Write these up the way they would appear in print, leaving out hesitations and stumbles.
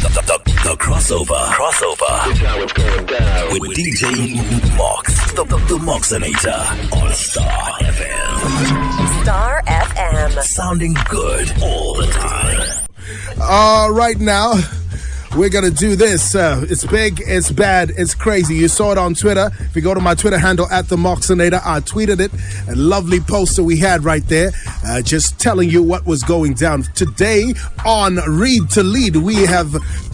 The crossover. It's how it's going down with DJ Mox, the Moxinator on Star FM. Star FM. Sounding good all the time. Right now, we're going to do this. It's big, it's bad, it's crazy. You saw it on Twitter. If you go to my Twitter handle, at the Moxinator, I tweeted it. A lovely poster we had right there, just telling you what was going down. Today on Read to Lead, we have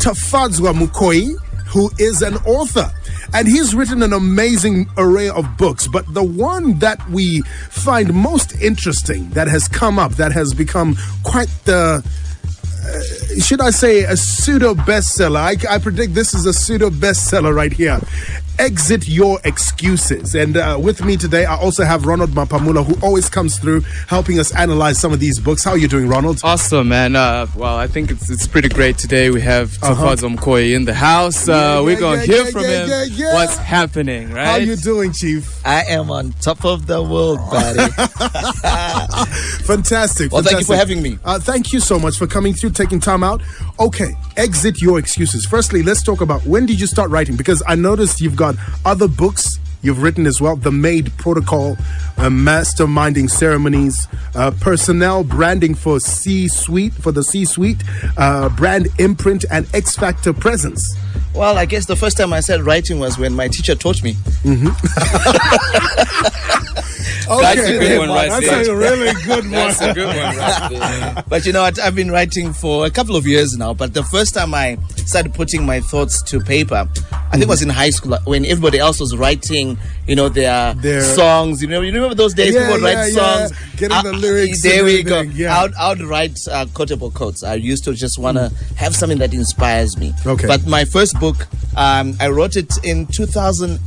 Tafadzwa Mukoi, who is an author. And he's written an amazing array of books. But the one that we find most interesting that has come up, that has become quite the... should I say a pseudo bestseller? I predict this is a pseudo bestseller right here. Exit Your Excuses. And with me today, I also have Ronald Mapamula, who always comes through helping us analyze some of these books. How are you doing, Ronald? Awesome, man. Well, I think it's pretty great today. We have Tafadzwa Mukoi in the house. We're going to hear from him what's happening, right? How you doing, Chief? I am on top of the world, buddy. Fantastic. Well, thank you for having me. Thank you so much for coming through, taking time out. Okay, Exit Your Excuses. Firstly, let's talk about when did you start writing? Because I noticed you've got other books you've written as well. The Maid Protocol, Masterminding Ceremonies, Personnel Branding for C-Suite, Brand Imprint, and X Factor Presence. Well, I guess the first time I started writing was when my teacher taught me. Okay, that's a good one, right? That's a really good one. That's a good one, right there. But you know what? I've been writing for a couple of years now. But the first time I started putting my thoughts to paper, I think it was in high school when everybody else was writing, you know, their songs. You remember those days? People would write songs. Getting the lyrics. There we go. Yeah. I would write quotable quotes. I used to just want to have something that inspires me. Okay. But my first book, I wrote it in 2000.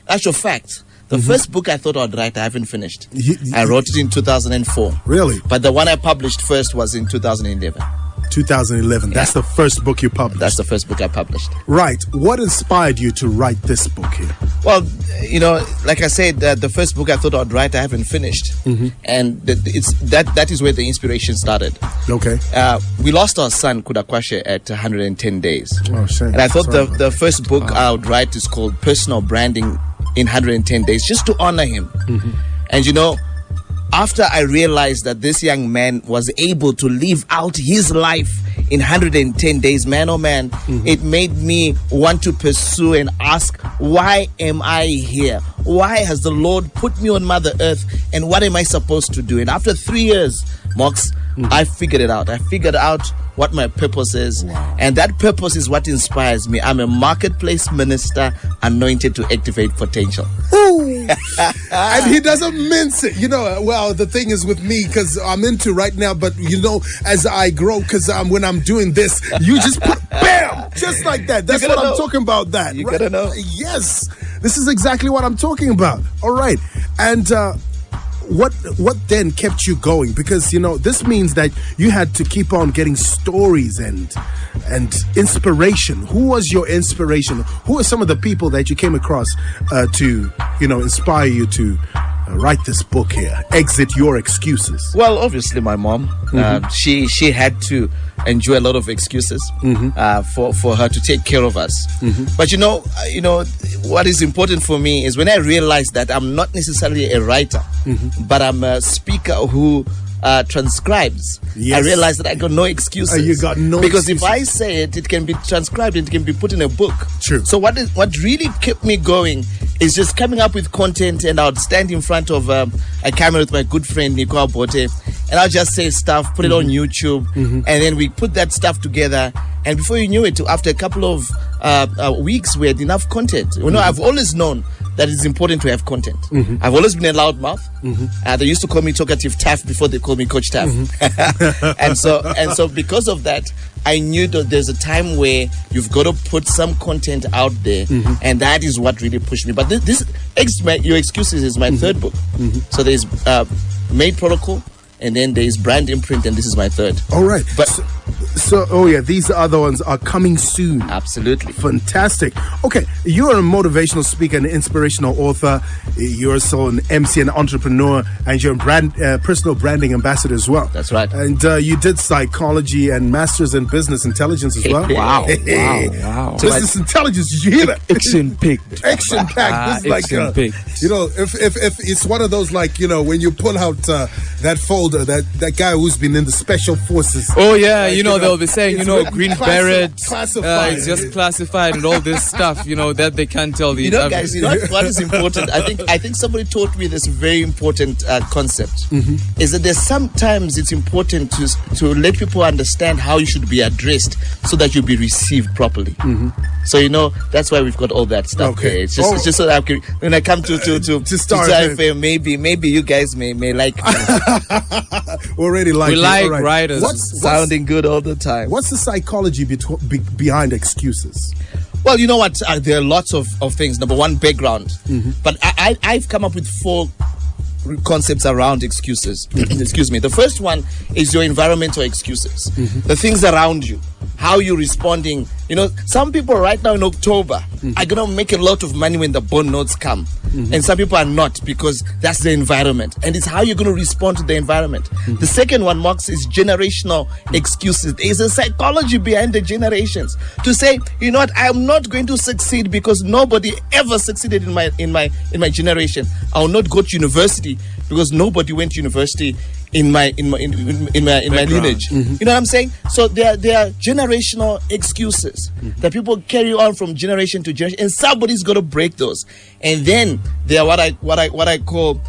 Actual fact. The first book I thought I'd write, I haven't finished. I wrote it in 2004. Really? But the one I published first was in 2011. 2011. That's the first book you published. That's the first book I published. Right. What inspired you to write this book here? Well, you know, like I said, the first book I thought I'd write, I haven't finished. And that is where the inspiration started. Okay. We lost our son, Kudakwashe, at 110 days. Oh, shame. And I thought the first book I would write is called Personal Branding in 110 Days, just to honor him. And you know, after I realized that this young man was able to live out his life in 110 days, man, oh man, it made me want to pursue and ask, why am I here? Why has the Lord put me on Mother Earth, and what am I supposed to do? And after 3 years, Mox, I figured it out. I figured out what my purpose is. Wow. And that purpose is what inspires me. I'm a marketplace minister anointed to activate potential. And he doesn't mince it. You know, well, the thing is with me, because I'm into right now, but you know, as I grow, because when I'm doing this, you just put, bam, just like that. That's what I'm talking about. That. You gotta know. Yes. This is exactly what I'm talking about. All right. And, what then kept you going? Because you know this means that you had to keep on getting stories and inspiration. Who was your inspiration? Who are some of the people that you came across to inspire you to write this book here, Exit Your Excuses? Well, obviously my mom. She had to endure a lot of excuses for her to take care of us. But you know what is important for me is when I realized that I'm not necessarily a writer, but I'm a speaker who transcribes. Yes. I realized that I got no excuses. You got no because excuses. if I say it, it can be transcribed and it can be put in a book. True. So what really kept me going is just coming up with content, and I would stand in front of a camera with my good friend Nico Abote, and I'll just say stuff, put it on YouTube, and then we put that stuff together. And before you knew it, after a couple of weeks, we had enough content. You know, I've always known that it's important to have content. I've always been a loudmouth. They used to call me Talkative Taff before they called me Coach Taff. and so because of that, I knew that there's a time where you've got to put some content out there, and that is what really pushed me. But this Your Excuses is my third book. So there's Maid Protocol, and then there is brand imprint, and this is my third. All right. But these other ones are coming soon. Absolutely. Fantastic. Okay, you're a motivational speaker and inspirational author. You're also an MC and entrepreneur, and you're a personal branding ambassador as well. That's right. And you did psychology and masters in business intelligence as well. Wow. Wow. Business intelligence, did you hear that? Action-packed. Action-packed. This is like, Action-packed. if it's one of those, like, when you pull out that folder, that guy who's been in the special forces. Oh, yeah, they'll be saying, green beret, classified. it's just classified and all this stuff, that they can't tell the... guys, what is important? I think somebody taught me this very important concept, is that there's sometimes it's important to let people understand how you should be addressed so that you'll be received properly. So, that's why we've got all that stuff. Okay. It's just so that when I come to Star FM, maybe you guys may like me. Already like we it. like All right. writers. What's sounding good all the time. What's the psychology behind excuses? Well, you know what? There are lots of things. Number one, background. But I've come up with 4 concepts around excuses. Excuse me. The first one is your environmental excuses. The things around you. How you're responding. Some people right now in October are going to make a lot of money when the bond notes come. And some people are not, because that's the environment. And it's how you're going to respond to the environment. The second one, Mox, is generational excuses. There's a psychology behind the generations to say, you know what, I'm not going to succeed because nobody ever succeeded in my generation. I will not go to university because nobody went to university in my lineage. You know what I'm saying? So there are generational excuses that people carry on from generation to generation, and somebody's got to break those. And then there are what I call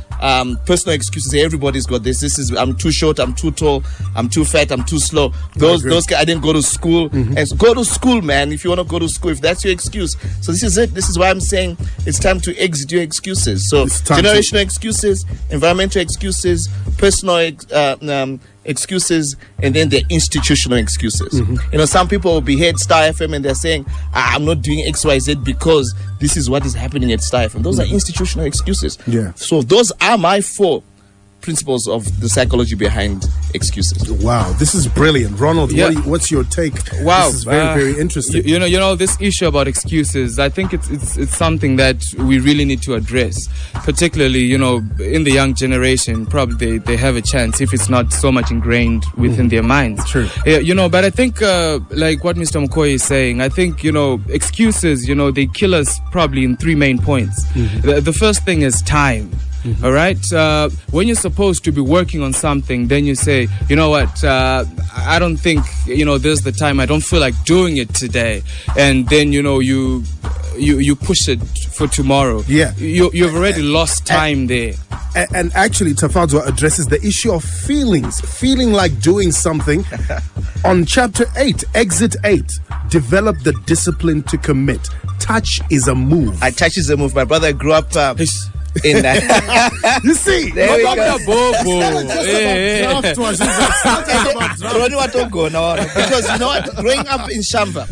personal excuses. Everybody's got this. This is, I'm too short, I'm too tall, I'm too fat, I'm too slow. Those I didn't go to school. And go to school, man. If you want to go to school, if that's your excuse. So this is it. This is why I'm saying it's time to exit your excuses. So generational excuses, environmental excuses, personal excuses, and then the institutional excuses. Some people will be here at Star FM and they're saying, I'm not doing XYZ because this is what is happening at Star FM. Those are institutional excuses. Yeah. So those are my 4 principles of the psychology behind excuses. Wow, this is brilliant. Ronald, what's your take? Wow. This is very, very interesting. This issue about excuses, I think it's something that we really need to address, particularly, in the young generation. Probably they have a chance if it's not so much ingrained within their minds. True. But I think, like what Mr. McCoy is saying, I think, excuses, they kill us probably in 3 main points. The first thing is time. All right. When you're supposed to be working on something, then you say, you know what, I don't think, there's the time. I don't feel like doing it today. And then, you push it for tomorrow. Yeah. You've already lost time there. And actually, Tafadzwa addresses the issue of feelings. Feeling like doing something. On chapter 8, exit 8, develop the discipline to commit. Touch is a move. Touch is a move. My brother grew up... in that. You see, there we go. Because you know what, growing up in Shamba,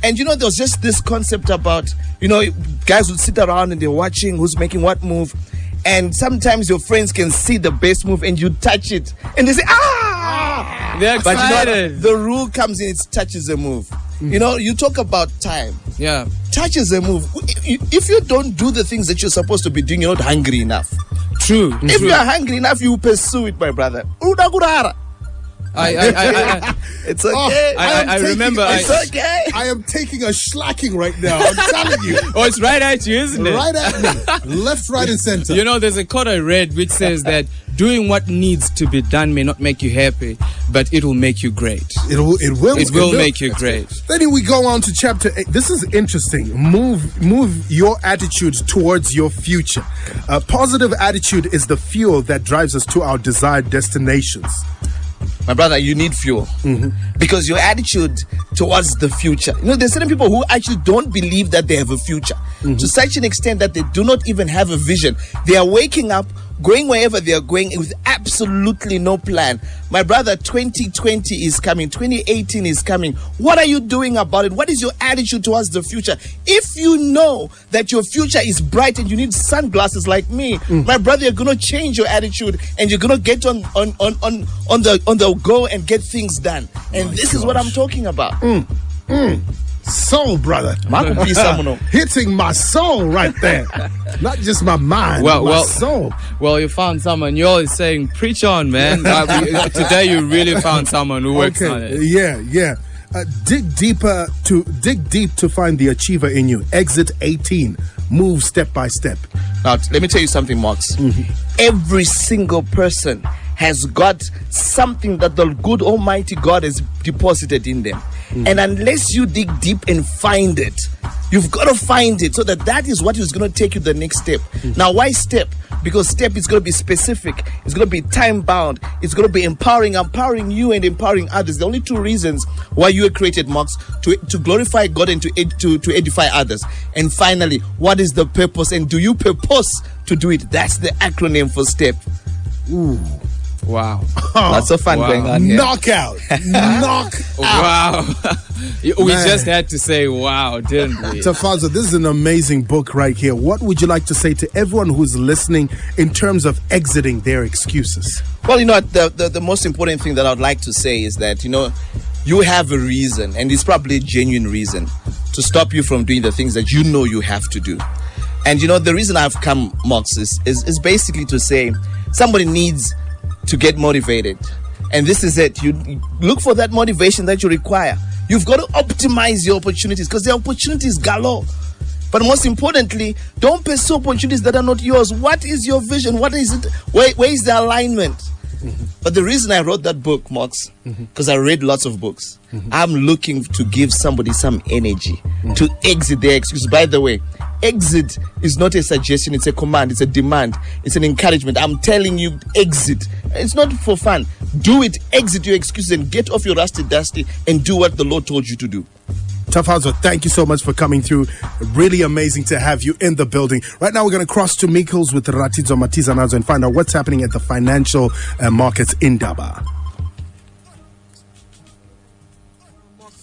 and there was just this concept about, guys would sit around and they're watching who's making what move, and sometimes your friends can see the best move and you touch it and they say, they're excited. But the rule comes in, it's touch is a move. You talk about time. Yeah. Touch is a move. If you don't do the things that you're supposed to be doing, you're not hungry enough. True. If you're hungry enough, you pursue it, my brother. It's okay. I remember. It's okay. I am taking a slacking right now. I'm telling you. Oh, it's right at you, isn't it? Right at me. Left, right, and center. There's a quote I read which says that doing what needs to be done may not make you happy, but it will make you great. It will make you great. Then we go on to chapter 8. This is interesting. Move your attitude towards your future. A positive attitude is the fuel that drives us to our desired destinations. My brother, you need fuel because your attitude towards the future. There's certain people who actually don't believe that they have a future to such an extent that they do not even have a vision. They are waking up going wherever they are going with absolutely no plan. My brother, 2020 is coming, 2018 is coming. What are you doing about it? What is your attitude towards the future? If you know that your future is bright and you need sunglasses like me, my brother, you're gonna change your attitude and you're gonna get on the go and get things done. And this is what I'm talking about. Soul, brother. Hitting my soul right there. Not just my mind, but my soul. Well, you found someone. You're always saying, preach on, man. Today you really found someone who works on it. Yeah. Dig deep to find the achiever in you. Exit 18. Move step by step. Now, let me tell you something, Mox. Every single person has got something that the good Almighty God has deposited in them. And unless you dig deep and find it, you've got to find it so that is what is going to take you the next step. Now, why step? Because step is going to be specific. It's going to be time bound. It's going to be empowering you and empowering others. The only two reasons why you were created, Mox, to glorify God and to edify others. And finally, what is the purpose? And do you purpose to do it? That's the acronym for step. Ooh. Wow. Lots of fun going on here. Knockout. Knock out. Wow. We just had to say wow, didn't we? Tafazo, this is an amazing book right here. What would you like to say to everyone who's listening in terms of exiting their excuses? Well, the most important thing that I'd like to say is that, you have a reason, and it's probably a genuine reason, to stop you from doing the things that you know you have to do. And, the reason I've come, Mox, is basically to say somebody needs to get motivated. And this is it. You look for that motivation that you require. You've got to optimize your opportunities because the opportunities galore. But most importantly, don't pursue opportunities that are not yours. What is your vision? What is it? Where is the alignment? But the reason I wrote that book, Mox, because I read lots of books. I'm looking to give somebody some energy to exit their excuses. By the way, exit is not a suggestion, it's a command, it's a demand, it's an encouragement. I'm telling you, exit. It's not for fun. Do it, exit your excuses and get off your rusty dusty and do what the Lord told you to do. Tafazo, thank you so much for coming through. Really amazing to have you in the building. Right now, we're going to cross to Mikos with Ratizo Matizanazo and find out what's happening at the financial markets in Daba.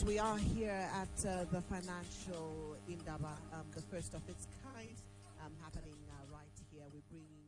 We are here at the financial Indaba, the first of its kind, happening right here. We're bringing